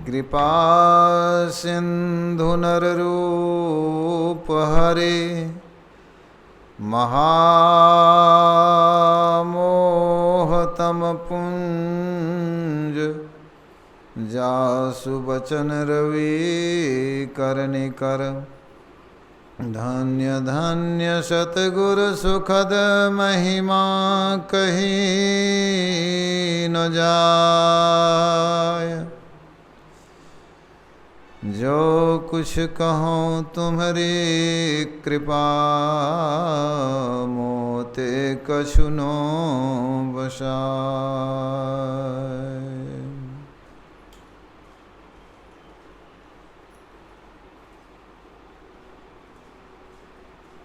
कृपा सिंधु नररूप हरे महामोहतम पुंज जासु बचन रवि करनिकर धन्य धन्य सतगुरु सुखद महिमा कही न जाय। जो कुछ कहो तुम्हारी कृपा मोते कछुनो बसाय।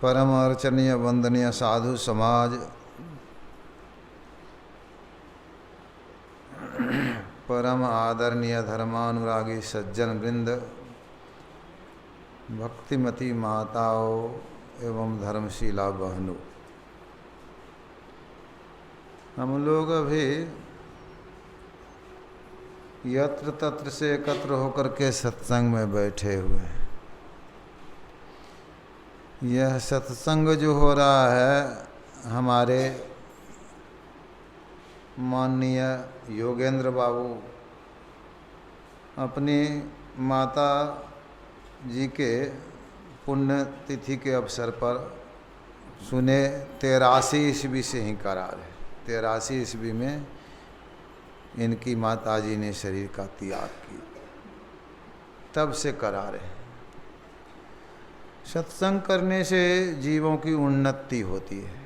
परम अर्चनीय वंदनीय साधु समाज, परम आदरणीय धर्मानुरागी सज्जन वृंद, भक्तिमती माताओं एवं धर्मशीला बहनों, हम लोग अभी यत्र तत्र से एकत्र होकर के सत्संग में बैठे हुए हैं। यह सत्संग जो हो रहा है हमारे माननीय योगेंद्र बाबू अपनी माता जी के पुण्यतिथि के अवसर पर सुने 83 ईस्वी से ही करा रहे। 83 ईस्वी में इनकी माता जी ने शरीर का त्याग किया, तब से करा रहे। सत्संग करने से जीवों की उन्नति होती है।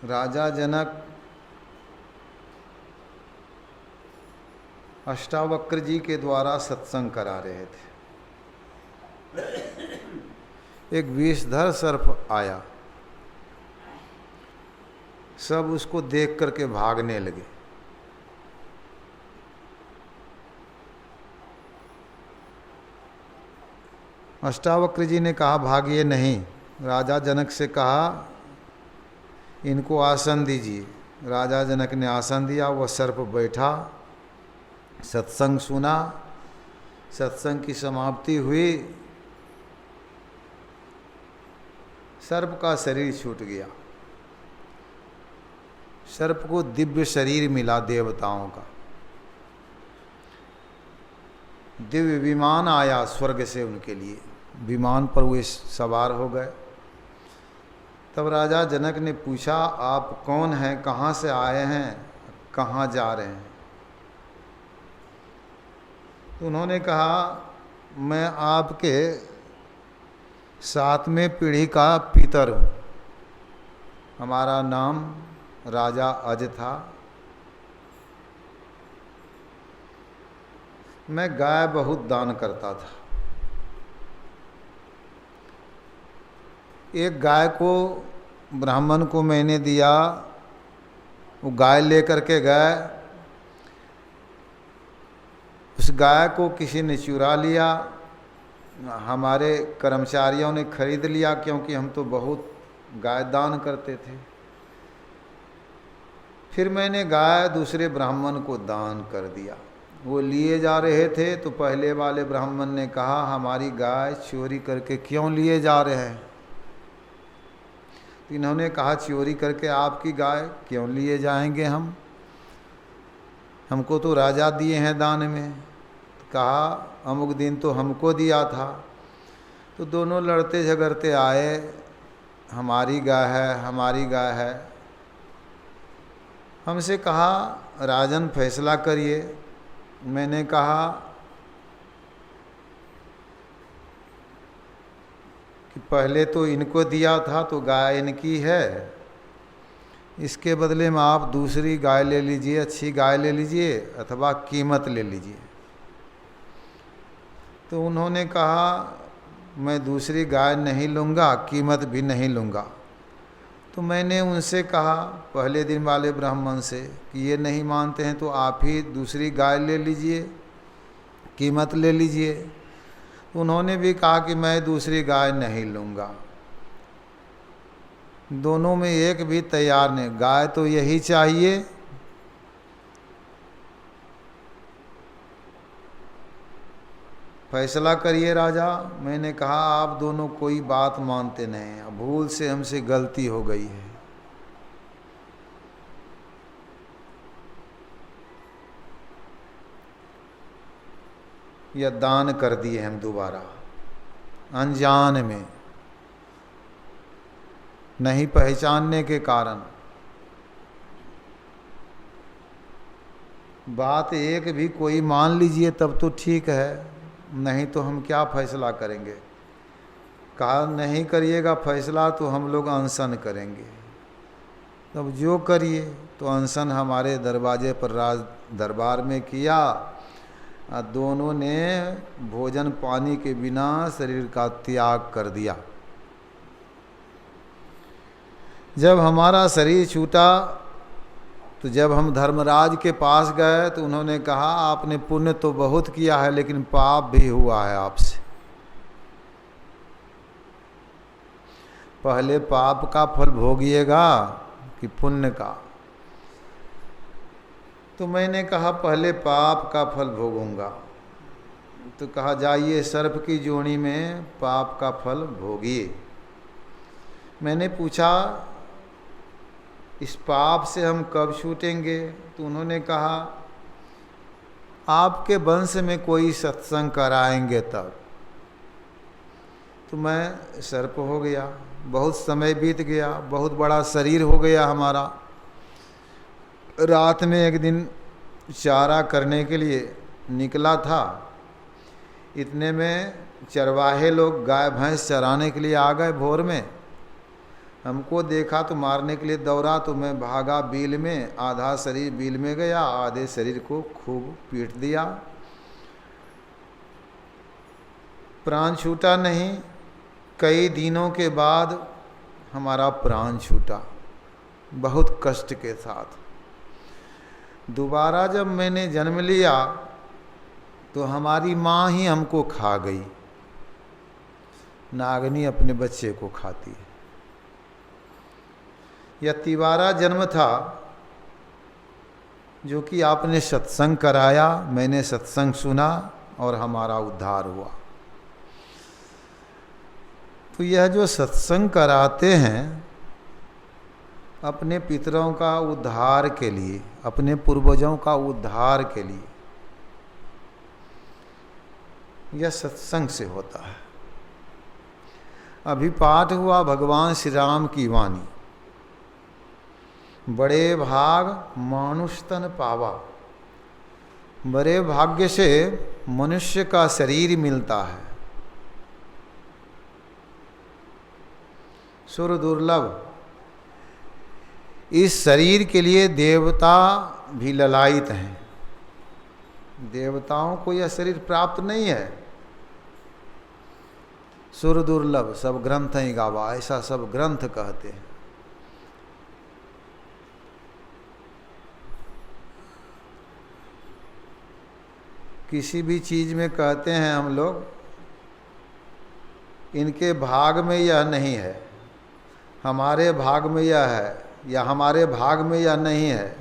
राजा जनक अष्टावक्र जी के द्वारा सत्संग करा रहे थे। एक विषधर सर्प आया, सब उसको देख करके भागने लगे। अष्टावक्र जी ने कहा भागिए नहीं। राजा जनक से कहा इनको आसन दीजिए। राजा जनक ने आसन दिया, वह सर्प बैठा, सत्संग सुना। सत्संग की समाप्ति हुई, सर्प का शरीर छूट गया। सर्प को दिव्य शरीर मिला देवताओं का। दिव्य विमान आया स्वर्ग से उनके लिए, विमान पर वे सवार हो गए। तब राजा जनक ने पूछा आप कौन हैं, कहाँ से आए हैं, कहाँ जा रहे हैं? तो उन्होंने कहा मैं आपके 7वें पीढ़ी का पितर हूँ। हमारा नाम राजा अज था। मैं गाय बहुत दान करता था। एक गाय को ब्राह्मण को मैंने दिया, वो गाय लेकर के गए। उस गाय को किसी ने चुरा लिया। हमारे कर्मचारियों ने खरीद लिया, क्योंकि हम तो बहुत गाय दान करते थे। फिर मैंने गाय दूसरे ब्राह्मण को दान कर दिया। वो लिए जा रहे थे तो पहले वाले ब्राह्मण ने कहा हमारी गाय चोरी करके क्यों लिए जा रहे हैं? तो इन्होंने कहा चोरी करके आपकी गाय क्यों लिए जाएंगे हम, हमको तो राजा दिए हैं दान में। तो कहा अमुक दिन तो हमको दिया था। तो दोनों लड़ते झगड़ते आए, हमारी गाय है, हमारी गाय है। हमसे कहा राजन फैसला करिए। मैंने कहा कि पहले तो इनको दिया था तो गाय इनकी है, इसके बदले में आप दूसरी गाय ले लीजिए, अच्छी गाय ले लीजिए अथवा कीमत ले लीजिए। तो उन्होंने कहा मैं दूसरी गाय नहीं लूँगा, कीमत भी नहीं लूँगा। तो मैंने उनसे कहा पहले दिन वाले ब्राह्मण से कि ये नहीं मानते हैं तो आप ही दूसरी गाय ले लीजिए, कीमत ले लीजिए। उन्होंने भी कहा कि मैं दूसरी गाय नहीं लूँगा। दोनों में एक भी तैयार नहीं। गाय तो यही चाहिए, फैसला करिए राजा। मैंने कहा आप दोनों कोई बात मानते नहीं, भूल से हमसे गलती हो गई है। या दान कर दिए हम दोबारा, अनजान में, नहीं पहचानने के कारण। बात एक भी कोई मान लीजिए तब तो ठीक है, नहीं तो हम क्या फैसला करेंगे। कहा नहीं करिएगा फैसला तो हम लोग अनशन करेंगे। तब जो करिए, तो अनशन हमारे दरवाजे पर राज दरबार में किया। दोनों ने भोजन पानी के बिना शरीर का त्याग कर दिया। जब हमारा शरीर छूटा तो जब हम धर्मराज के पास गए तो उन्होंने कहा आपने पुण्य तो बहुत किया है लेकिन पाप भी हुआ है आपसे। पहले पाप का फल भोगिएगा कि पुण्य का? तो मैंने कहा पहले पाप का फल भोगूंगा। तो कहा जाइए सर्प की जोनी में पाप का फल भोगिए। मैंने पूछा इस पाप से हम कब छूटेंगे? तो उन्होंने कहा आपके वंश में कोई सत्संग कराएंगे तब। तो मैं सर्प हो गया, बहुत समय बीत गया, बहुत बड़ा शरीर हो गया हमारा। रात में एक दिन चारा करने के लिए निकला था, इतने में चरवाहे लोग गाय भैंस चराने के लिए आ गए भोर में। हमको देखा तो मारने के लिए दौड़ा, तो मैं भागा बील में, आधा शरीर बील में गया, आधे शरीर को खूब पीट दिया। प्राण छूटा नहीं, कई दिनों के बाद हमारा प्राण छूटा, बहुत कष्ट के साथ। दोबारा जब मैंने जन्म लिया तो हमारी माँ ही हमको खा गई। नागनी अपने बच्चे को खाती है। यह तिवारा जन्म था जो कि आपने सत्संग कराया, मैंने सत्संग सुना और हमारा उद्धार हुआ। तो यह जो सत्संग कराते हैं अपने पितरों का उद्धार के लिए, अपने पूर्वजों का उद्धार के लिए, यह सत्संग से होता है। अभी पाठ हुआ भगवान श्री राम की वाणी, बड़े भाग मानुष तन पावा। बड़े भाग्य से मनुष्य का शरीर मिलता है, सुर दुर्लभ। इस शरीर के लिए देवता भी ललायित हैं। देवताओं को यह शरीर प्राप्त नहीं है। सुर दुर्लभ सब ग्रंथ ही गावा, ऐसा सब ग्रंथ कहते हैं। किसी भी चीज में कहते हैं हम लोग इनके भाग में यह नहीं है, हमारे भाग में यह है, या हमारे भाग में यह नहीं है,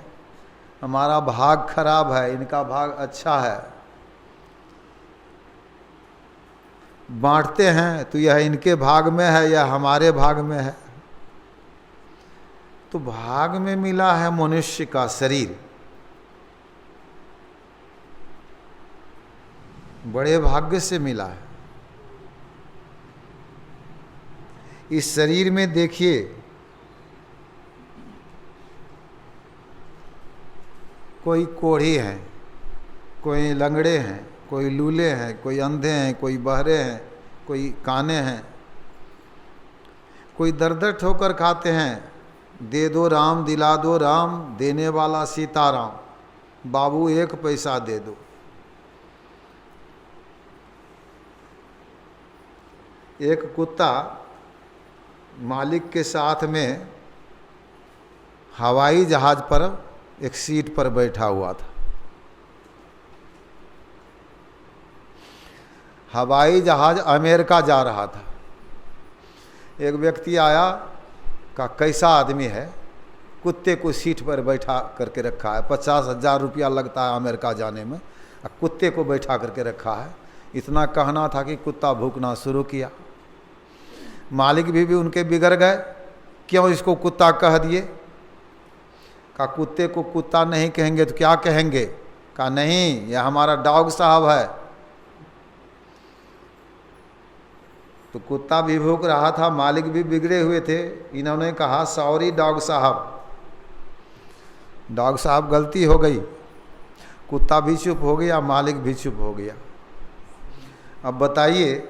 हमारा भाग खराब है, इनका भाग अच्छा है। बांटते हैं तो यह इनके भाग में है या हमारे भाग में है। तो भाग में मिला है मनुष्य का शरीर, बड़े भाग्य से मिला है। इस शरीर में देखिए कोई कोढ़ी हैं, कोई लंगड़े हैं, कोई लूले हैं, कोई अंधे हैं, कोई बहरे हैं, कोई काने हैं, कोई दर दर ठोकर खाते हैं। दे दो राम दिला दो राम, देने वाला सीताराम, बाबू एक पैसा दे दो। एक कुत्ता मालिक के साथ में हवाई जहाज पर एक सीट पर बैठा हुआ था। हवाई जहाज अमेरिका जा रहा था। एक व्यक्ति आया, का कैसा आदमी है, कुत्ते को सीट पर बैठा करके रखा है, 50,000 रुपया लगता है अमेरिका जाने में, कुत्ते को बैठा करके रखा है। इतना कहना था कि कुत्ता भूकना शुरू किया। मालिक भी उनके बिगड़ गए, क्यों इसको कुत्ता कह दिए। का कुत्ते को कुत्ता नहीं कहेंगे तो क्या कहेंगे। का नहीं, यह हमारा डॉग साहब है। तो कुत्ता भी भूक रहा था, मालिक भी बिगड़े हुए थे। इन्होंने कहा सॉरी डॉग साहब, डॉग साहब गलती हो गई। कुत्ता भी चुप हो गया, मालिक भी चुप हो गया। अब बताइए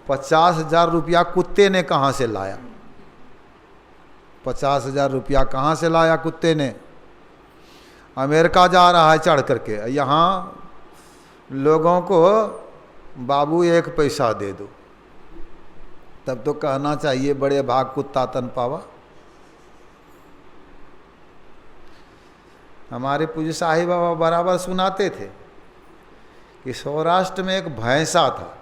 50,000 रुपया कुत्ते ने कहाँ से लाया। 50,000 रुपया कहाँ से लाया कुत्ते ने। अमेरिका जा रहा है चढ़ करके, यहाँ लोगों को बाबू 1 पैसा दे दो, तब तो कहना चाहिए बड़े भाग कुत्ता तन पावा। हमारे पूज्य साहिब बाबा बराबर सुनाते थे कि सौराष्ट्र में एक भैंसा था।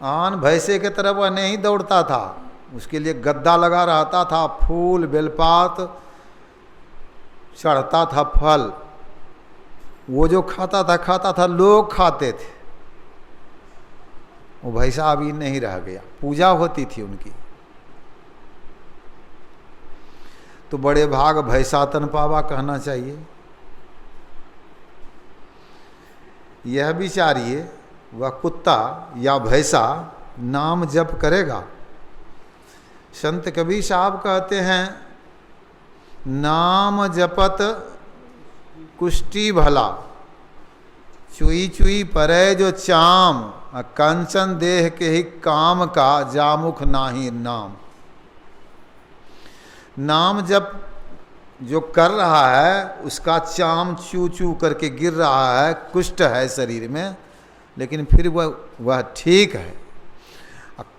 आन भैंसे के तरफ वह नहीं दौड़ता था, उसके लिए गद्दा लगा रहता था, फूल बेलपात चढ़ता था, फल वो जो खाता था, लोग खाते थे। वो भैंसा अभी नहीं रह गया, पूजा होती थी उनकी। तो बड़े भाग भैंसा तन पावा कहना चाहिए। यह विचारिए वह कुत्ता या भैंसा नाम जप करेगा। संत कबीर साहब कहते हैं नाम जपत कुष्टी भला, चुई चुई परे जो चाम, कंचन देह के ही काम का जामुख नाही नाम। नाम जप जो कर रहा है उसका चाम चू चू करके गिर रहा है, कुष्ठ है शरीर में, लेकिन फिर वह ठीक है।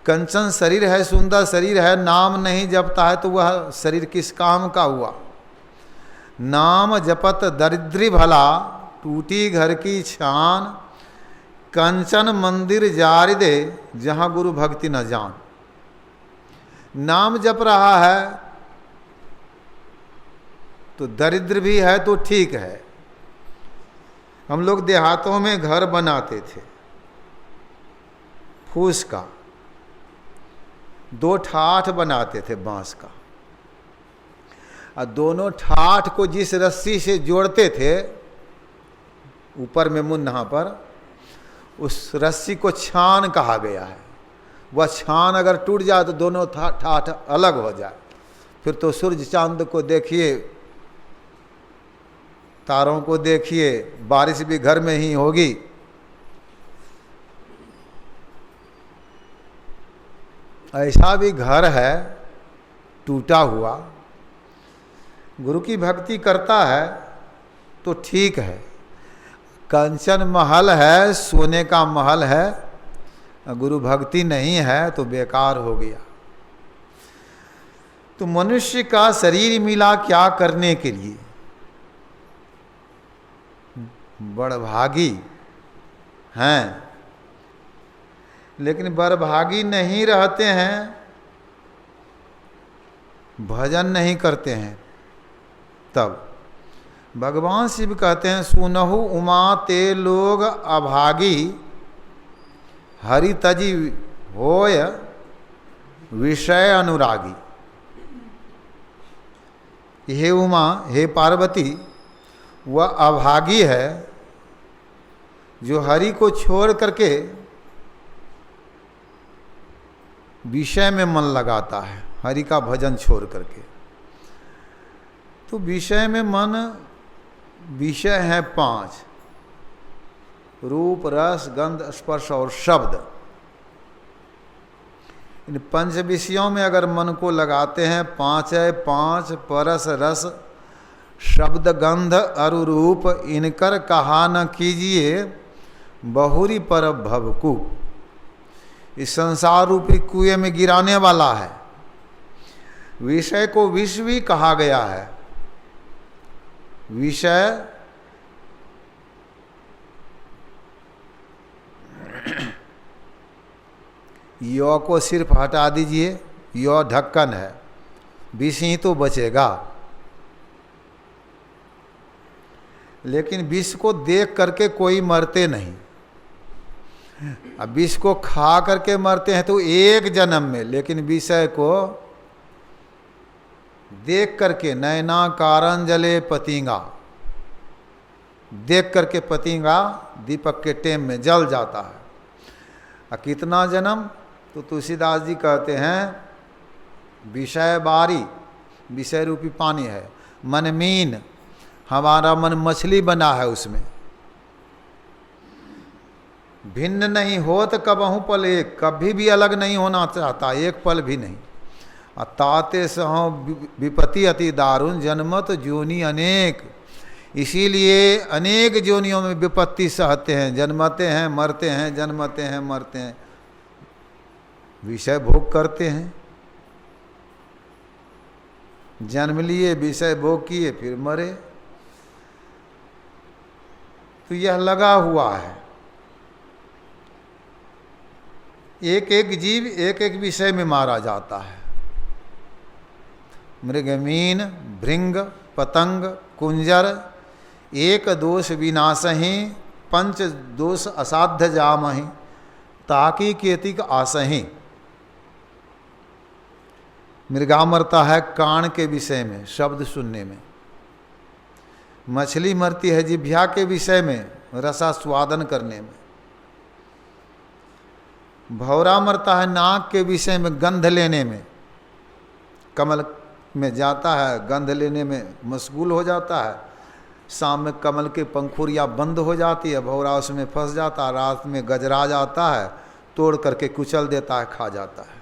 कंचन शरीर है, सुंदर शरीर है, नाम नहीं जपता है तो वह शरीर किस काम का हुआ। नाम जपत दरिद्री भला, टूटी घर की छान, कंचन मंदिर जारी दे, जहाँ गुरु भक्ति न जान। नाम जप रहा है तो दरिद्र भी है तो ठीक है। हम लोग देहातों में घर बनाते थे फूस का, 2 ठाठ बनाते थे बांस का, और दोनों ठाठ को जिस रस्सी से जोड़ते थे ऊपर में मुन्ना पर, उस रस्सी को छान कहा गया है। वह छान अगर टूट जाए तो दोनों ठाठ अलग हो जाए, फिर तो सूरज चांद को देखिए, तारों को देखिए, बारिश भी घर में ही होगी। ऐसा भी घर है टूटा हुआ, गुरु की भक्ति करता है तो ठीक है। कंचन महल है, सोने का महल है, गुरु भक्ति नहीं है तो बेकार हो गया। तो मनुष्य का शरीर मिला क्या करने के लिए। बड़भागी हैं, लेकिन बड़भागी नहीं रहते हैं, भजन नहीं करते हैं। तब भगवान शिव कहते हैं सुनहु उमा ते लोग अभागी, हरि तजी होय विषय अनुरागी। हे उमा, हे पार्वती, वह अभागी है जो हरि को छोड़ करके विषय में मन लगाता है, हरि का भजन छोड़ करके। तो विषय में मन, विषय है 5, रूप रस गंध स्पर्श और शब्द। इन 5 विषयों में अगर मन को लगाते हैं, 5 है, 5 परस रस शब्द गंध अरु रूप, इनकर कहा न कीजिए बहुरी पर भवकूप। इस संसार रूपी कुएं में गिराने वाला है। विषय को विष भी कहा गया है। विषय यो को सिर्फ हटा दीजिए, यह ढक्कन है, विष ही तो बचेगा। लेकिन विष को देख करके कोई मरते नहीं। अब विष को खा करके मरते हैं तो एक जन्म में, लेकिन विषय को देख करके, नैना कारण जले पतिंगा, देख करके पतिंगा दीपक के टेम में जल जाता है। और कितना जन्म? तो तुलसीदास जी कहते हैं विषय बारी, विषय रूपी पानी है, मन मीन, हमारा मन मछली बना है, उसमें भिन्न नहीं होत कबहू पल एक, कभी भी अलग नहीं होना चाहता, एक पल भी नहीं। ताते सहो विपत्ति अति दारुण, जन्मत जोनि अनेक, इसीलिए अनेक जोनियों में विपत्ति सहते हैं, जन्मते हैं मरते हैं, जन्मते हैं मरते हैं, विषय भोग करते हैं। जन्म लिए, विषय भोग किए, फिर मरे। तो यह लगा हुआ है। एक एक जीव एक एक विषय में मारा जाता है। मृगमीन, भृंग, पतंग, कुंजर, एक दोष विनाशहि, पंच दोष असाध्य जामहि, ताकि केतिक आसहि। मृगा मरता है कान के विषय में, शब्द सुनने में। मछली मरती है जिह्वा के विषय में, रसास्वादन करने में। भौरा मरता है नाक के विषय में, गंध लेने में। कमल में जाता है, गंध लेने में मशगूल हो जाता है। शाम में कमल के पंखुड़ियाँ बंद हो जाती है, भौरा उसमें फंस जाता है। रात में गजराज आता है, तोड़ करके कुचल देता है, खा जाता है।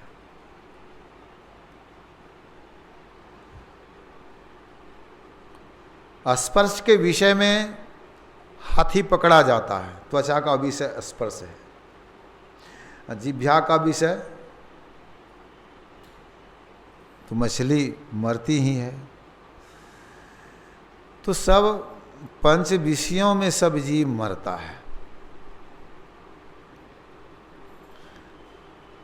स्पर्श के विषय में हाथी पकड़ा जाता है, त्वचा का विषय स्पर्श है। जिह्वा का विषय तो मछली मरती ही है। तो सब पंच विषयों में सब जीव मरता है।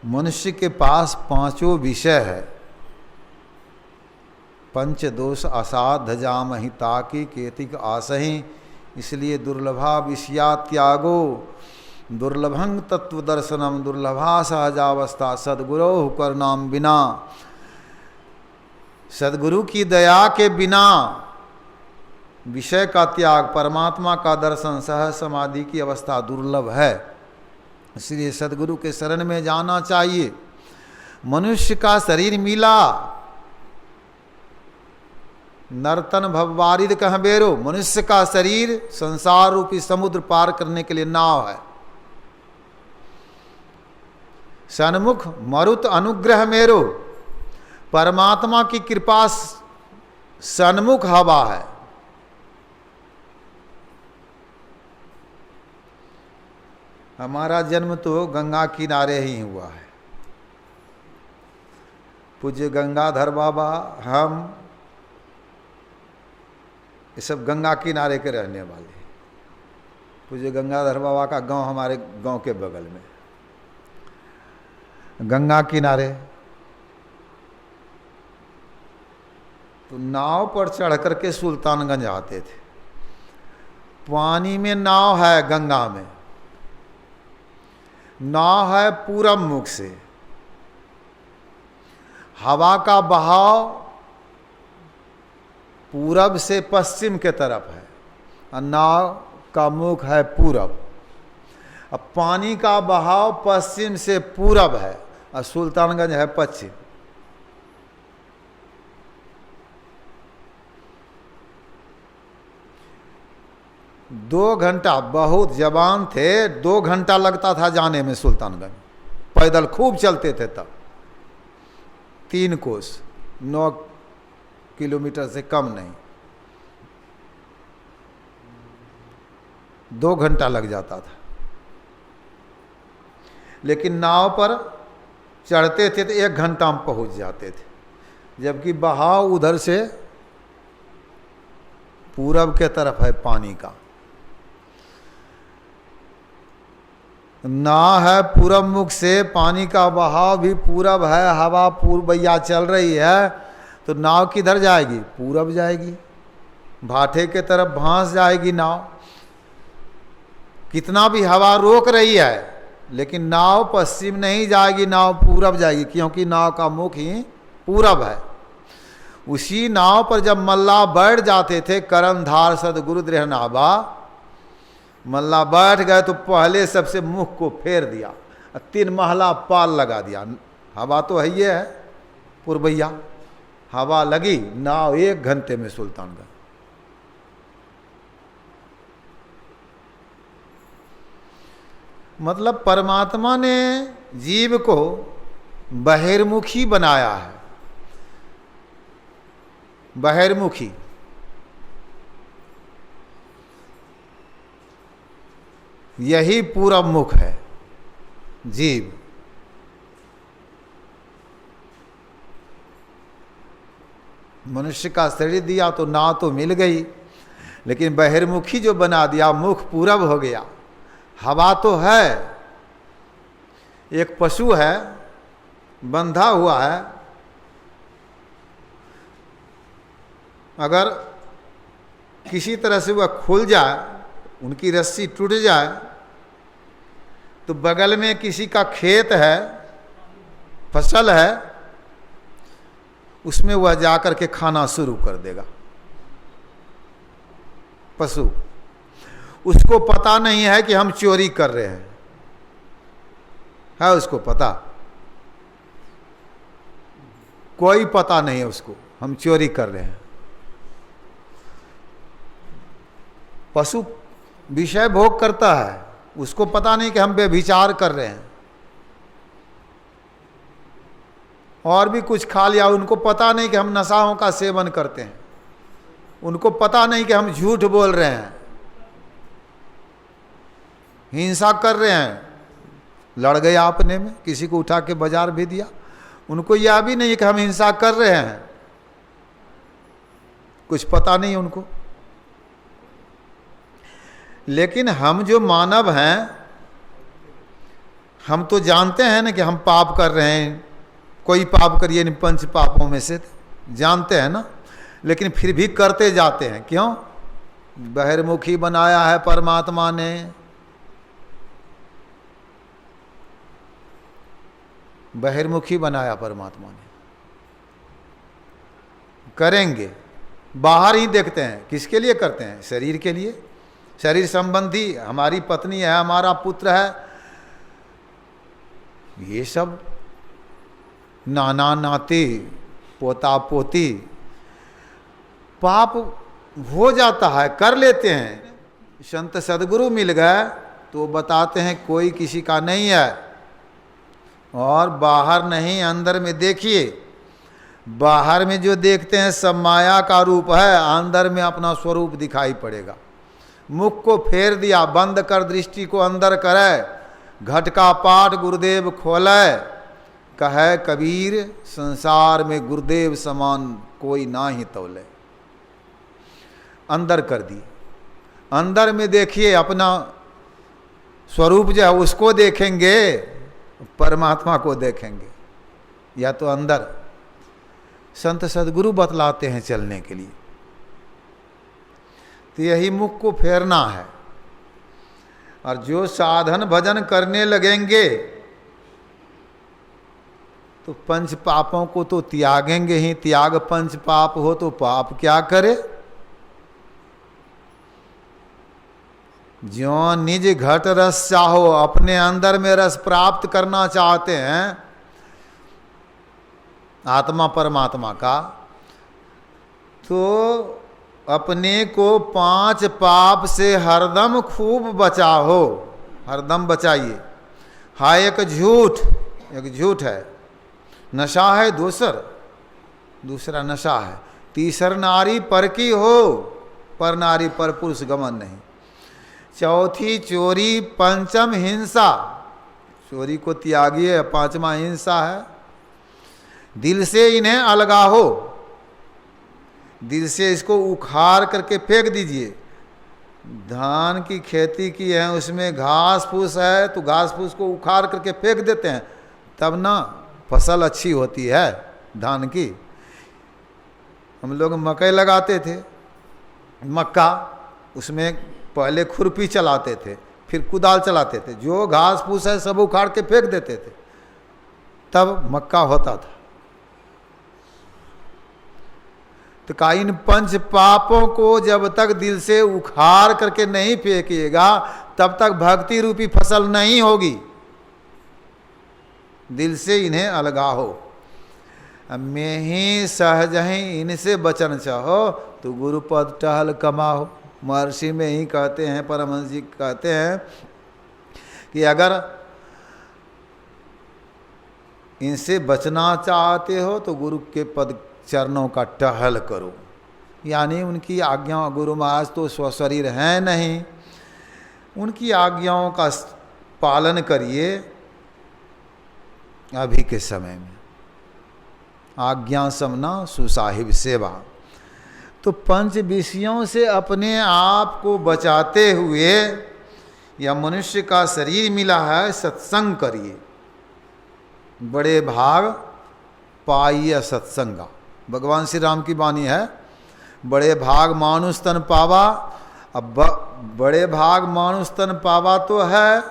मनुष्य के पास पांचों विषय है। पंच दोष असाध्य जामहि, ताकि केतिक आसहि, इसलिए दुर्लभा विषया त्यागो, दुर्लभं तत्व दर्शनम, दुर्लभा सहजावस्था, सद्गुरो करनाम बिना। सद्गुरु की दया के बिना विषय का त्याग, परमात्मा का दर्शन, सहज समाधि की अवस्था दुर्लभ है। इसलिए सद्गुरु के शरण में जाना चाहिए। मनुष्य का शरीर मिला, नर्तन भववारिद कह बेरो, मनुष्य का शरीर संसार रूपी समुद्र पार करने के लिए नाव है। सन्मुख मरुत अनुग्रह मेरो, परमात्मा की कृपा सन्मुख हवा है। हमारा जन्म तो गंगा किनारे ही हुआ है। पूज्य गंगाधर बाबा, हम ये सब गंगा किनारे के रहने वाले। पूज्य गंगाधर बाबा का गांव हमारे गांव के बगल में, गंगा किनारे। तो नाव पर चढ़ करके सुल्तानगंज आते थे। पानी में नाव है, गंगा में नाव है पूरब मुख से। हवा का बहाव पूरब से पश्चिम के तरफ है और नाव का मुख है पूरब। अब पानी का बहाव पश्चिम से पूरब है और सुल्तानगंज है पश्चिम। दो घंटा, बहुत जवान थे, 2 घंटा लगता था जाने में सुल्तानगंज। पैदल खूब चलते थे तब। 3 कोस, 9 किलोमीटर से कम नहीं, 2 घंटा लग जाता था। लेकिन नाव पर चढ़ते थे तो 1 घंटा में पहुंच जाते थे। जबकि बहाव उधर से पूरब के तरफ है पानी का। नाव है पूरब मुख से, पानी का बहाव भी पूरब है, हवा पूर्वैया चल रही है, तो नाव किधर जाएगी? पूरब जाएगी, भाटे के तरफ भांस जाएगी नाव। कितना भी हवा रोक रही है लेकिन नाव पश्चिम नहीं जाएगी, नाव पूरब जाएगी, क्योंकि नाव का मुख ही पूरब है। उसी नाव पर जब मल्लाह बैठ जाते थे, करमधार सदगुरु दृढ़ नावा, मल्लाह बैठ गए तो पहले सबसे मुख को फेर दिया, 3 महला पाल लगा दिया। हवा तो है ये है पूर्वैया, हवा लगी, नाव 1 घंटे में सुल्तानगंज। मतलब परमात्मा ने जीव को बहिर्मुखी बनाया है, बहिर्मुखी। यही पूरब मुख है जीव। मनुष्य का शरीर दिया तो नाव तो मिल गई, लेकिन बहिर्मुखी जो बना दिया, मुख पूरब हो गया। हवा तो है, एक पशु है बंधा हुआ है, अगर किसी तरह से वह खुल जाए, उनकी रस्सी टूट जाए, तो बगल में किसी का खेत है, फसल है, उसमें वह जाकर के खाना शुरू कर देगा। पशु, उसको पता नहीं है कि हम चोरी कर रहे हैं, है उसको पता? कोई पता नहीं है उसको हम चोरी कर रहे हैं। पशु विषय भोग करता है, उसको पता नहीं कि हम व्यभिचार कर रहे हैं, और भी कुछ खा लिया, उनको पता नहीं कि हम नशाओं का सेवन करते हैं, उनको पता नहीं कि हम झूठ बोल रहे हैं, हिंसा कर रहे हैं, लड़ गए आपने में, किसी को उठा के बाजार भी दिया, उनको यह भी नहीं कि हम हिंसा कर रहे हैं, कुछ पता नहीं उनको। लेकिन हम जो मानव हैं, हम तो जानते हैं ना कि हम पाप कर रहे हैं, कोई पाप करिए नहीं 5 पापों में से, जानते हैं ना, लेकिन फिर भी करते जाते हैं। क्यों? बहिर्मुखी बनाया है परमात्मा ने। बहिर्मुखी बनाया परमात्मा ने। करेंगे, बाहर ही देखते हैं, किसके लिए करते हैं? शरीर के लिए, शरीर संबंधी, हमारी पत्नी है, हमारा पुत्र है, ये सब नाना नाती, पोता पोती, पाप हो जाता है, कर लेते हैं। संत सदगुरु मिल गए तो बताते हैं कोई किसी का नहीं है, और बाहर नहीं अंदर में देखिए, बाहर में जो देखते हैं सब माया का रूप है, अंदर में अपना स्वरूप दिखाई पड़ेगा। मुख को फेर दिया, बंद कर दृष्टि को अंदर करे, घट का पाठ गुरुदेव खोले, कहे कबीर संसार में गुरुदेव समान कोई ना ही तौले। अंदर कर दी, अंदर में देखिए अपना स्वरूप जो है उसको देखेंगे, परमात्मा को देखेंगे, या तो अंदर। संत सदगुरु बतलाते हैं चलने के लिए, तो यही मुख को फेरना है। और जो साधन भजन करने लगेंगे तो 5 पापों को तो त्यागेंगे ही, त्याग 5 पाप हो तो पाप क्या करे? जो निज घट रस चाहो, अपने अंदर में रस प्राप्त करना चाहते हैं आत्मा परमात्मा का, तो अपने को 5 पाप से हरदम खूब बचाओ, हरदम बचाइए। हाँ, एक झूठ है, नशा है दूसरा नशा है, तीसर नारी पर की हो, पर नारी पर पुरुष गमन नहीं, चौथी चोरी, पंचम हिंसा, चोरी को त्यागिए, 5वां हिंसा है। दिल से इन्हें अलगाहो, दिल से इसको उखाड़ करके फेंक दीजिए, धान की खेती की है, उसमें घास फूस है, तो घास फूस को उखाड़ करके फेंक देते हैं, तब ना फसल अच्छी होती है धान की। हम लोग मकई लगाते थे, मक्का, उसमें पहले खुरपी चलाते थे, फिर कुदाल चलाते थे, जो घास फूस है सब उखाड़ के फेंक देते थे, तब मक्का होता था। तो का इन पंच पापों को जब तक दिल से उखाड़ करके नहीं फेंकिएगा, तब तक भक्ति रूपी फसल नहीं होगी। दिल से इन्हें अलगाहो। मैं ही सहज ही इनसे बचन चाहो, तो गुरुपद टहल कमाओ। महर्षि में ही कहते हैं, परमहंस जी कहते हैं कि अगर इनसे बचना चाहते हो तो गुरु के पद चरणों का टहल करो, यानी उनकी आज्ञा। गुरु महाराज तो स्वशरीर हैं नहीं, उनकी आज्ञाओं का पालन करिए। अभी के समय में आज्ञा समना सुसाहिब सेवा। तो पंच विषयों से अपने आप को बचाते हुए, या मनुष्य का शरीर मिला है, सत्संग करिए। बड़े भाग पाइय सत्संगा, भगवान श्री राम की वाणी है। बड़े भाग मानुष तन पावा। अब बड़े भाग मानुष तन पावा तो है,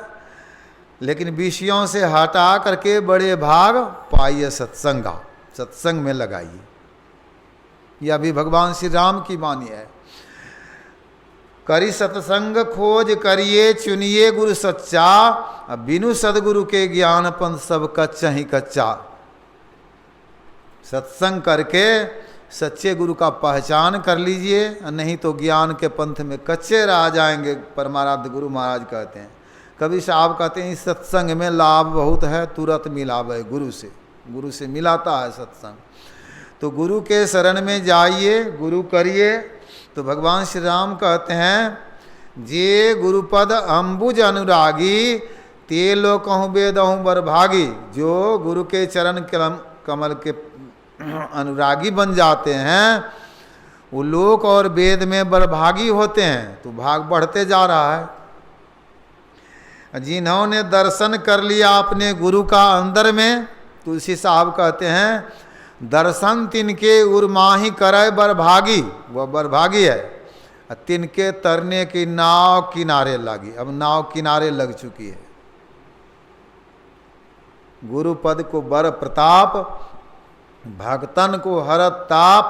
लेकिन विषयों से हटा करके बड़े भाग पाइय सत्संगा, सत्संग में लगाइए। यह भी भगवान श्री राम की वाणी है। करी सत्संग खोज करिए, चुनिए गुरु सच्चा, बिनु सदगुरु के ज्ञान पंथ सब कच्चा ही कच्चा। सत्संग करके सच्चे गुरु का पहचान कर लीजिए, नहीं तो ज्ञान के पंथ में कच्चे रह जाएंगे। परमाराध्य गुरु महाराज कहते हैं। कभी साहब कहते हैं इस सत्संग में लाभ बहुत है, तुरंत मिलावे गुरु से मिलाता है सत्संग। तो गुरु के शरण में जाइए, गुरु करिए। तो भगवान श्री राम कहते हैं, जे गुरुपद अम्बुज अनुरागी, ते लोकहु वेदहु बरभागी। जो गुरु के चरण कमल के अनुरागी बन जाते हैं, वो लोक और वेद में बरभागी होते हैं। तो भाग बढ़ते जा रहा है। जिन्होंने दर्शन कर लिया अपने गुरु का अंदर में, तुलसी साहब कहते हैं, दर्शन तिनके उर्माही करे बरभागी। वह बरभागी है। तिनके तरने की नाव किनारे लगी। अब नाव किनारे लग चुकी है। गुरु पद को बर प्रताप, भक्तन को हरत ताप,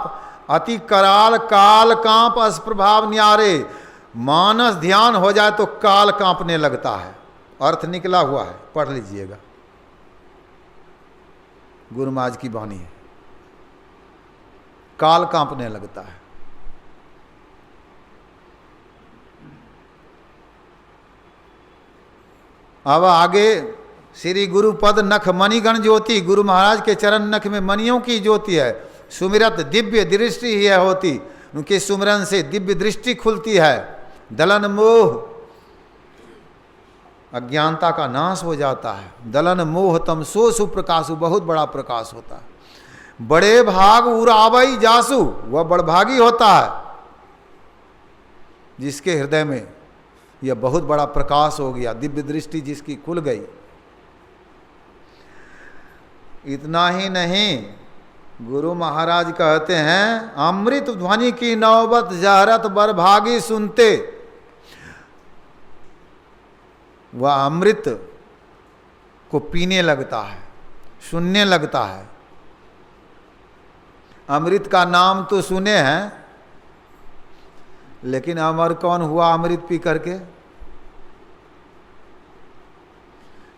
अति कराल काल कांप अस प्रभाव न्यारे। मानस ध्यान हो जाए तो काल कांपने लगता है। अर्थ निकला हुआ है, पढ़ लीजिएगा। गुरु महाराज की वाणी है। काल कांपने लगता है। अब आगे श्री गुरु पद नख मणिगण ज्योति। गुरु महाराज के चरण नख में मणियों की ज्योति है। सुमिरत दिव्य दृष्टि ही है होती। उनके सुमिरन से दिव्य दृष्टि खुलती है। दलन मोह, अज्ञानता का नाश हो जाता है। दलन मोह तम सो सुप्रकाशु, बहुत बड़ा प्रकाश होता है। बड़े भाग उरावई जासु, वह बड़भागी होता है जिसके हृदय में यह बहुत बड़ा प्रकाश हो गया, दिव्य दृष्टि जिसकी खुल गई। इतना ही नहीं, गुरु महाराज कहते हैं, अमृत ध्वनि की नौबत जहरत बरभागी सुनते। वह अमृत को पीने लगता है, सुनने लगता है। अमृत का नाम तो सुने हैं, लेकिन अमर कौन हुआ अमृत पी करके?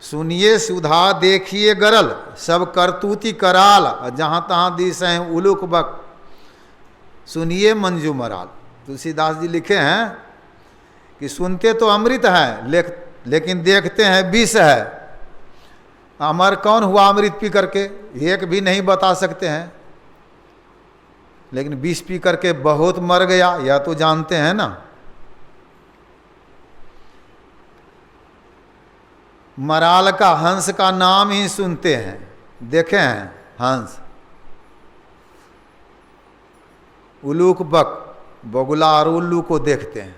सुनिए सुधा देखिए गरल, सब करतूती कराल, जहां तहां दिस हैं उलुक बक। सुनिए मंजू मराल। तुलसीदास जी लिखे हैं कि सुनते तो अमृत है, लेकिन देखते हैं विष है। अमर कौन हुआ अमृत पी करके? एक भी नहीं बता सकते हैं। लेकिन विष पी करके बहुत मर गया, यह तो जानते हैं ना। मराल का हंस का नाम ही सुनते हैं, देखे हैं हंस। उल्लूक बक, बगुला और उल्लू को देखते हैं।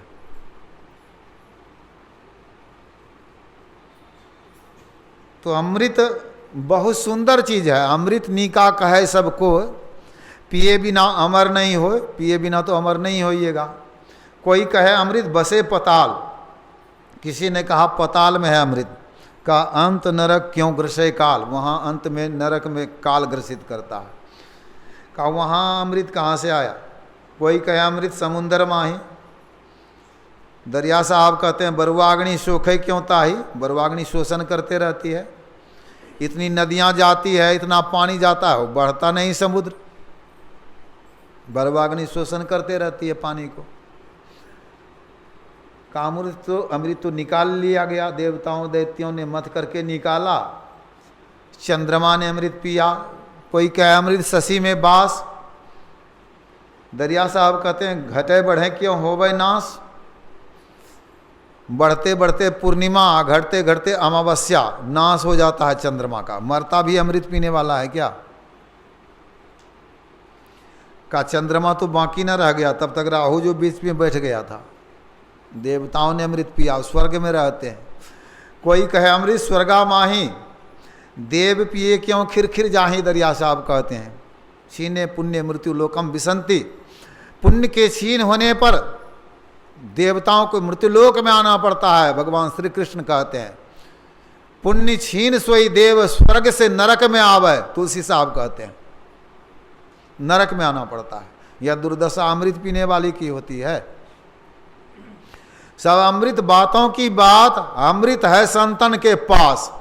तो अमृत बहुत सुंदर चीज है। अमृत नीका कहे सबको, पिए बिना अमर नहीं हो, पिए बिना तो अमर नहीं होइएगा। कोई कहे अमृत बसे पताल, किसी ने कहा पताल में है अमृत, का अंत नरक क्यों ग्रसे काल, वहाँ अंत में नरक में काल ग्रसित करता है। का वहाँ अमृत कहाँ से आया। कोई कहे अमृत समुंदर माही, दरिया साहब कहते हैं बरुआग्नि सोखे क्यों ताही, बरुआग्नि शोषण करते रहती है। इतनी नदियाँ जाती है, इतना पानी जाता है, वो बढ़ता नहीं समुद्र, बरुआग्नि शोषण करते रहती है पानी को। का अमृत तो निकाल लिया गया, देवताओं दैत्यों ने मथ करके निकाला। चंद्रमा ने अमृत पिया। कोई कहे अमृत शशि में बास, दरिया साहब कहते हैं घटे बढ़े क्यों होवे नाश, बढ़ते बढ़ते पूर्णिमा, घटते घटते अमावस्या, नाश हो जाता है चंद्रमा का। मरता भी अमृत पीने वाला है क्या। का चंद्रमा तो बाकी न रह गया, तब तक राहु जो बीच में बैठ गया था। देवताओं ने अमृत पिया, स्वर्ग में रहते हैं। कोई कहे अमृत स्वर्गा माही, देव पिए क्यों खिरखिर जाही, दरिया साहब कहते हैं। छीने पुण्य मृत्यु लोकम विसंति, पुण्य के छीन होने पर देवताओं को मृत्युलोक में आना पड़ता है। भगवान श्री कृष्ण कहते हैं पुण्य छीन सोई देव स्वर्ग से नरक में आवे, तुलसी साहब कहते हैं नरक में आना पड़ता है। यह दुर्दशा अमृत पीने वाली की होती है। सब अमृत बातों की बात, अमृत है संतन के पास,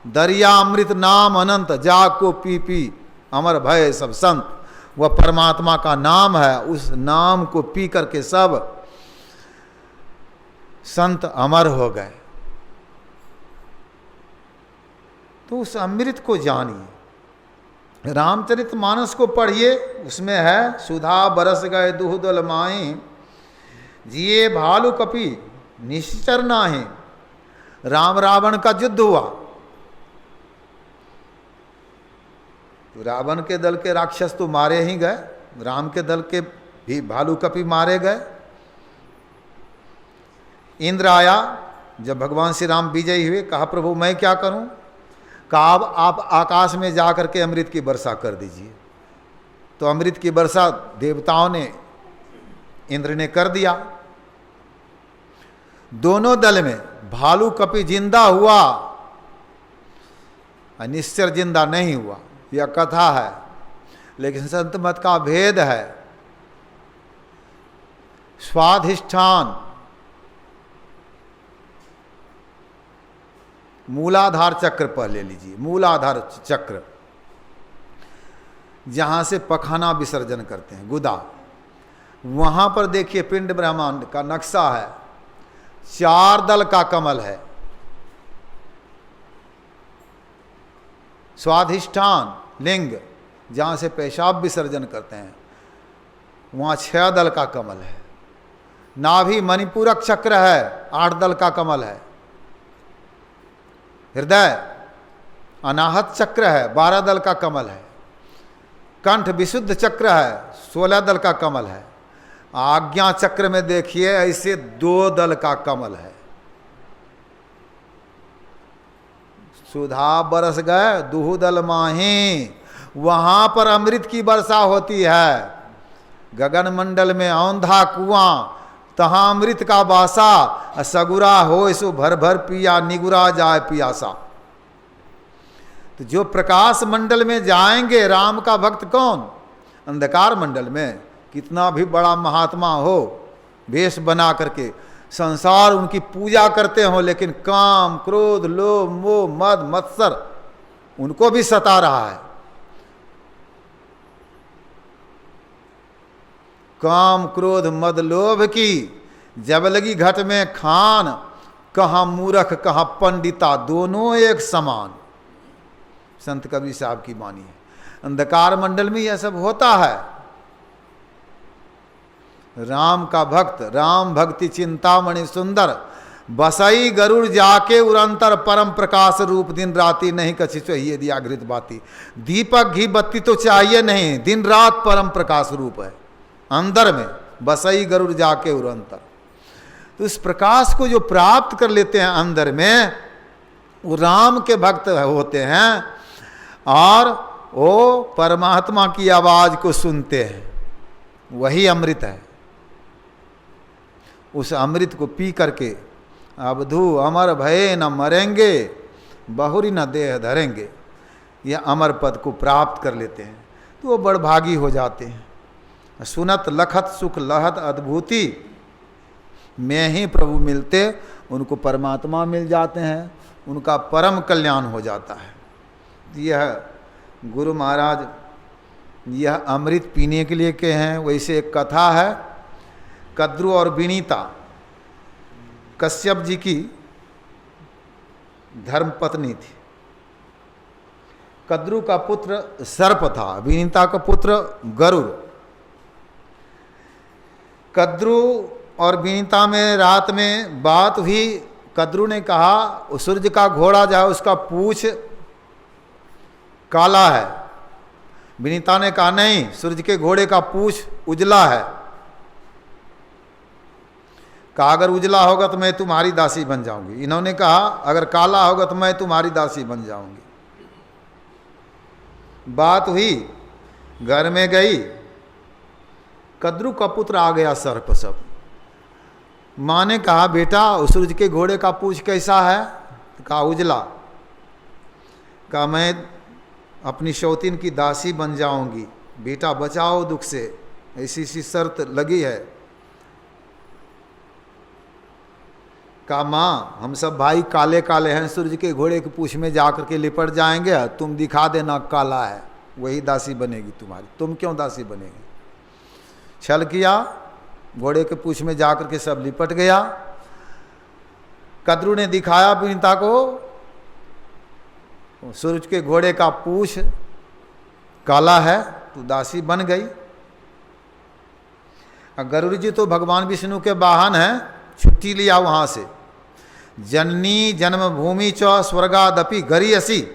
दरिया अमृत नाम अनंत, जाग को पी पी अमर भय सब संत। वह परमात्मा का नाम है, उस नाम को पी करके सब संत अमर हो गए। तो उस अमृत को जानिए। रामचरितमानस को पढ़िए, उसमें है सुधा बरस गए दुहदल माई, जिए भालू कपि निश्चर नाही। राम रावण का युद्ध हुआ, तो रावण के दल के राक्षस तो मारे ही गए, राम के दल के भी भालू कपि मारे गए। इंद्र आया, जब भगवान श्री राम विजयी हुए, कहा प्रभु मैं क्या करूं। कहा अब आप आकाश में जा करके अमृत की वर्षा कर दीजिए। तो अमृत की वर्षा देवताओं ने, इंद्र ने कर दिया। दोनों दल में भालू कपि जिंदा हुआ, निश्चर जिंदा नहीं हुआ। यह कथा है, लेकिन संत मत का भेद है। स्वाधिष्ठान मूलाधार चक्र पर ले लीजिए, मूलाधार चक्र, जहां से पखाना विसर्जन करते हैं, गुदा, वहां पर देखिए पिंड ब्रह्मांड का नक्शा है। 4 दल का कमल है। स्वाधिष्ठान लिंग, जहां से पेशाब विसर्जन करते हैं, वहां 6 दल का कमल है। नाभि मणिपूरक चक्र है, 8 दल का कमल है। हृदय अनाहत चक्र है, 12 दल का कमल है। कंठ विशुद्ध चक्र है, 16 दल का कमल है। आज्ञा चक्र में देखिए ऐसे 2 दल का कमल है। सुधा बरस गए दुहदल माही, वहां पर अमृत की वर्षा होती है। गगन मंडल में औंधा कुआं, तहां अमृत का बासा, सगुरा हो सो भर भर पिया, निगुरा जाए पियासा। तो जो प्रकाश मंडल में जाएंगे, राम का भक्त कौन, अंधकार मंडल में कितना भी बड़ा महात्मा हो, वेश बना करके संसार उनकी पूजा करते हो, लेकिन काम क्रोध लोभ मोह मद मत्सर उनको भी सता रहा है। काम क्रोध मद लोभ की जब लगी घट में खान, कहाँ मूर्ख कहाँ पंडिता, दोनों एक समान। संत कबीर साहब की वाणी है। अंधकार मंडल में यह सब होता है। राम का भक्त, राम भक्ति चिंतामणि सुंदर, बसई गरुड़ जाके उरंतर परम प्रकाश रूप, दिन राति नहीं कछि चाहिए दिया घृत बाती। दीपक घी बत्ती तो चाहिए नहीं, दिन रात परम प्रकाश रूप है अंदर में, बसई गरुड़ जाके उरंतर। तो इस प्रकाश को जो प्राप्त कर लेते हैं अंदर में, वो राम के भक्त होते हैं और वो परमात्मा की आवाज को सुनते हैं, वही अमृत है। उस अमृत को पी करके अवधू अमर भये न मरेंगे, बहुरी न देह धरेंगे, ये अमर पद को प्राप्त कर लेते हैं तो वो बड़भागी हो जाते हैं। सुनत लखत सुख लहत अद्भुति में ही प्रभु मिलते, उनको परमात्मा मिल जाते हैं, उनका परम कल्याण हो जाता है। यह गुरु महाराज यह अमृत पीने के लिए के हैं। वैसे एक कथा है, कद्रु और विनीता कश्यप जी की धर्मपत्नी थी। कद्रु का पुत्र सर्प था, विनीता का पुत्र गरुड़। कद्रु और विनीता में रात में बात हुई। कद्रु ने कहा सूर्य का घोड़ा जो है उसका पूंछ काला है। विनीता ने कहा नहीं, सूर्य के घोड़े का पूंछ उजला है। कहा अगर उजला होगा तो मैं तुम्हारी दासी बन जाऊंगी। इन्होंने कहा अगर काला होगा तो मैं तुम्हारी दासी बन जाऊंगी। बात हुई, घर में गई, कद्रु का पुत्र आ गया सर्प सब। माँ ने कहा बेटा सूरज के घोड़े का पूंछ कैसा है? कहा उजला। कहा मैं अपनी शौतीन की दासी बन जाऊंगी, बेटा बचाओ दुख से, ऐसी सी शर्त लगी है। कहा माँ हम सब भाई काले काले हैं, सूरज के घोड़े के पूंछ में जाकर के लिपट जाएंगे, तुम दिखा देना काला है, वही दासी बनेगी तुम्हारी। तुम क्यों दासी बनेगी? छल किया, घोड़े के पूंछ में जाकर के सब लिपट गया। कद्रु ने दिखाया विनीता को, सूरज के घोड़े का पूंछ काला है, तू दासी बन गई। गरुड़ जी तो भगवान विष्णु के वाहन हैं, छुट्टी लिया वहां से। जननी जन्मभूमि च स्वर्गादपि गरियसी,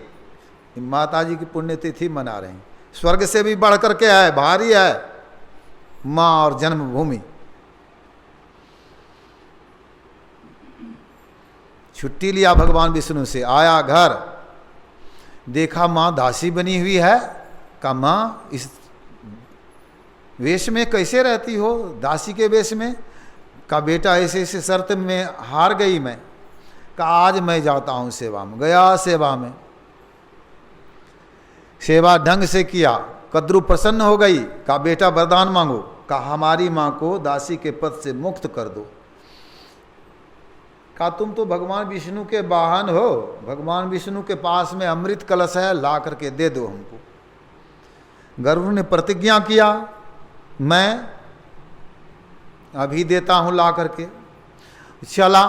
माता जी की पुण्यतिथि मना रहे हैं। स्वर्ग से भी बढ़ करके है, भारी है माँ और जन्मभूमि। छुट्टी लिया भगवान विष्णु से, आया घर, देखा माँ दासी बनी हुई है। कहा माँ इस वेश में कैसे रहती हो, दासी के वेश में? कहा बेटा ऐसे ऐसे शर्त में हार गई मैं। कहा आज मैं जाता हूँ सेवा में। गया सेवा में, सेवा ढंग से किया। कद्रु प्रसन्न हो गई। कहा बेटा वरदान मांगो। कहा हमारी माँ को दासी के पद से मुक्त कर दो। कहा तुम तो भगवान विष्णु के वाहन हो, भगवान विष्णु के पास में अमृत कलश है, ला करके दे दो हमको। गरुड़ ने प्रतिज्ञा किया मैं अभी देता हूँ ला करके। चला,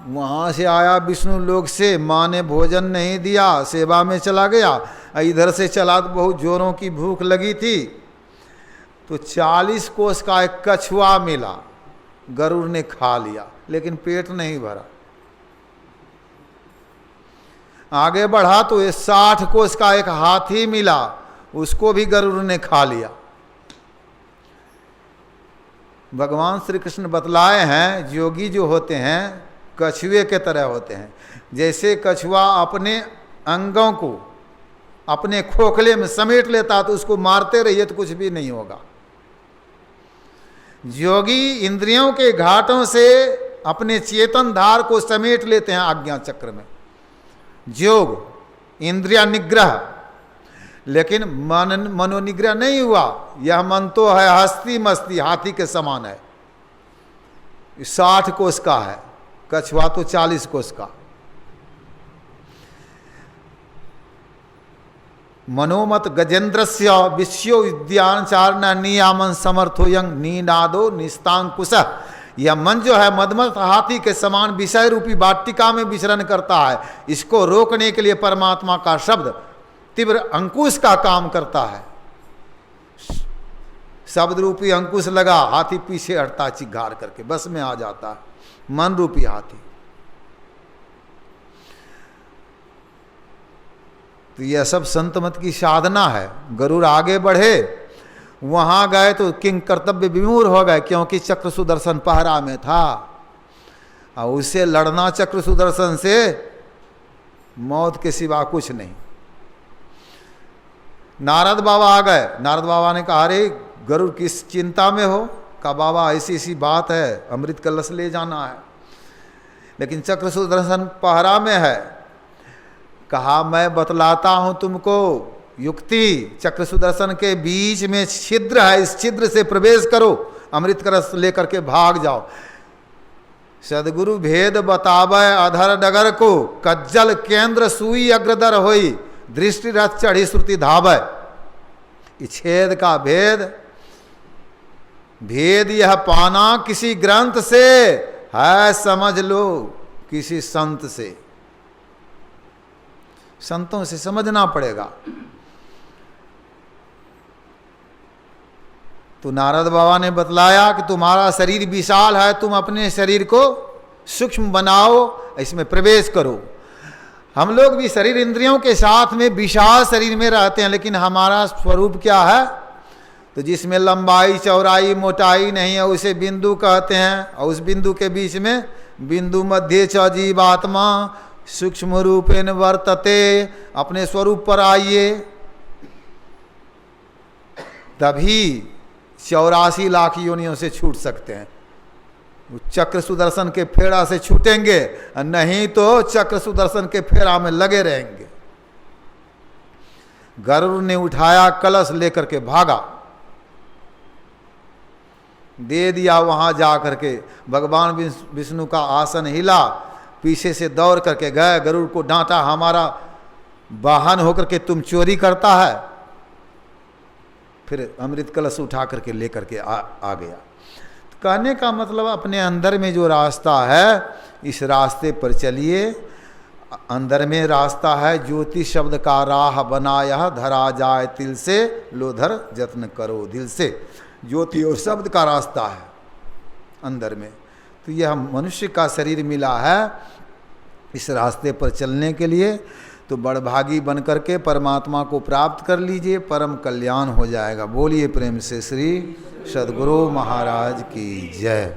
वहाँ से आया विष्णु लोक से, माँ ने भोजन नहीं दिया, सेवा में चला गया। इधर से चला तो बहुत जोरों की भूख लगी थी, तो 40 कोस का एक कछुआ मिला, गरुड़ ने खा लिया, लेकिन पेट नहीं भरा। आगे बढ़ा तो ये 60 कोस का एक हाथी मिला, उसको भी गरुड़ ने खा लिया। भगवान श्री कृष्ण बतलाए हैं योगी जो होते हैं कछुए के तरह होते हैं। जैसे कछुआ अपने अंगों को अपने खोखले में समेट लेता तो उसको मारते रहिए तो कुछ भी नहीं होगा। योगी इंद्रियों के घाटों से अपने चेतन धार को समेट लेते हैं आज्ञा चक्र में। योग इंद्रिया निग्रह, लेकिन मनोनिग्रह नहीं हुआ। यह मन तो है हस्ती मस्ती, हाथी के समान है। 60 कोस का है, कछुआ तो 40 कोस का। मनोमत गजेंद्रस्य विश्व विद्यान चारण नियामन समर्थो यंग नीनादो निस्तांकुश। यह मन जो है मदमस्त हाथी के समान विषय रूपी वाटिका में विचरण करता है। इसको रोकने के लिए परमात्मा का शब्द तीव्र अंकुश का काम करता है। शब्द रूपी अंकुश लगा, हाथी पीछे हटता चिघाड़ करके, बस में आ जाता है मन रूपी हाथी। तो यह सब संत मत की साधना है। गरुड़ आगे बढ़े, वहां गए तो किंग कर्तव्य विमूढ़ हो गए, क्योंकि चक्र सुदर्शन पहरा में था और उसे लड़ना चक्र सुदर्शन से मौत के सिवा कुछ नहीं। नारद बाबा आ गए। नारद बाबा ने कहा, अरे गरुड़ किस चिंता में हो? कहा, बाबा ऐसी ऐसी बात है, अमृत कलश ले जाना है, लेकिन चक्र सुदर्शन पहरा में है। कहा, मैं बतलाता हूं तुमको युक्ति। चक्र सुदर्शन के बीच में छिद्र है, इस छिद्र से प्रवेश करो, अमृत कलश लेकर के भाग जाओ। सदगुरु भेद बतावे अधर डगर को, कज्जल केंद्र सुई अग्रदर होई, दृष्टि रथ चढ़ी श्रुति धावे। छेद का भेद, भेद यह पाना किसी ग्रंथ से है, समझ लो किसी संत से। संतों से समझना पड़ेगा। तो नारद बाबा ने बतलाया कि तुम्हारा शरीर विशाल है, तुम अपने शरीर को सूक्ष्म बनाओ, इसमें प्रवेश करो। हम लोग भी शरीर इंद्रियों के साथ में विशाल शरीर में रहते हैं, लेकिन हमारा स्वरूप क्या है? तो जिसमें लंबाई चौड़ाई मोटाई नहीं है उसे बिंदु कहते हैं, और उस बिंदु के बीच में बिंदु मध्य च जीवात्मा सूक्ष्म रूपेण वर्तते। अपने स्वरूप पर आइए, तभी 84 लाख योनियों से छूट सकते हैं। चक्र सुदर्शन के फेरा से छूटेंगे, नहीं तो चक्र सुदर्शन के फेरा में लगे रहेंगे। गरुड़ ने उठाया, कलश लेकर के भागा, दे दिया। वहां जाकर के भगवान विष्णु का आसन हिला, पीछे से दौड़ करके गए, गरुड़ को डांटा, हमारा वाहन होकर के तुम चोरी करता है। फिर अमृत कलश उठा करके लेकर के आ गया। कहने का मतलब, अपने अंदर में जो रास्ता है, इस रास्ते पर चलिए। अंदर में रास्ता है, ज्योति शब्द का राह बनाया, धरा जाए तिल से, लोधर जत्न करो दिल से। ज्योति और शब्द का रास्ता है अंदर में। तो यह मनुष्य का शरीर मिला है इस रास्ते पर चलने के लिए। तो बड़भागी बन करके परमात्मा को प्राप्त कर लीजिए, परम कल्याण हो जाएगा। बोलिए प्रेम से श्री सद्गुरु महाराज की जय।